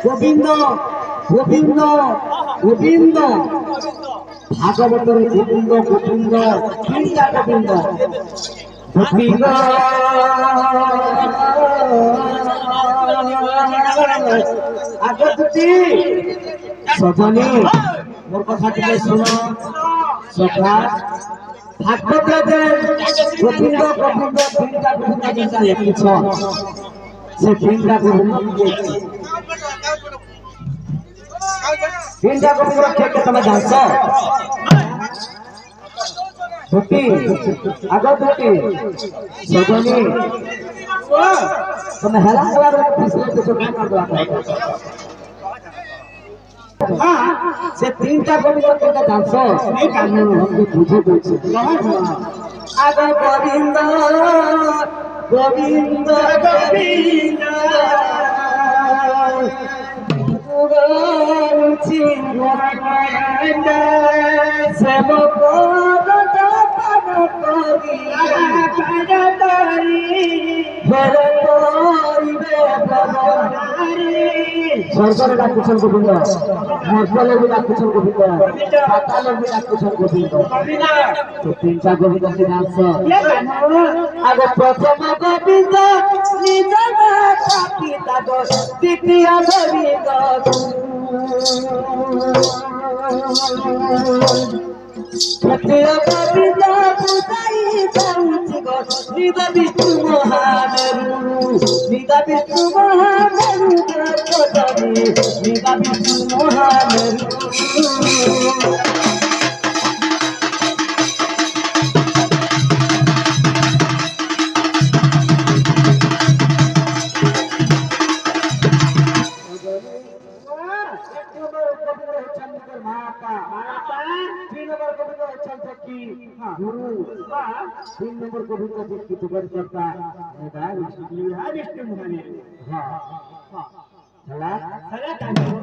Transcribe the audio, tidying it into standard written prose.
গোবিন্দ গোবিন্দ গোবিন্দ ভাগবতের গোবিন্দ গোবিন্দ তিনটা গোবিন্দ গোবিন্দ আগতি সজনী মোর কথা টিকে শুনো সখা ভাগবতে গোবিন্দ গোবিন্দ তিনটা গোবিন্দ যেটা লিখিছ সে তিনটা গোবিন্দ তিনটা গোবিন্দ কে তুমি জানছ ধুতি আগত ধুতি সজনী তুমি হেলা হেলা পিছলে তো কাম করবা हाँ से तीनटा गोविंद तीनटा जानছ এই কারণে हमको বুঝে দিয়েছে আগে গোবিন্দ গোবিন্দ গোবিন্দ গুরুচি গোবিন্দ সেব করত পার করি ভরে করিবে ভবনারি সরকারে ডাকুছেন গোবিন্দ মর্তলে ডাকুছেন গোবিন্দ পাতালে ডাকুছেন গোবিন্দ তো তিনটা গোবিন্দ জানছ আগে প্রথম গোবিন্দ নিজ মাতা পিতা দ্বিতীয় গোবিন্দ তৃতীয় গোবিন্দ বুঝাই যাଉଛି গো নিজ বিষ্ণু মহামেরু নিজ বিষ্ণু মহামেরু নিজ বিষ্ণু মহামেরু गुरु तीन नंबर गोविंद की तुगर करता है विष्णु महाने हाँ हाँ चला चला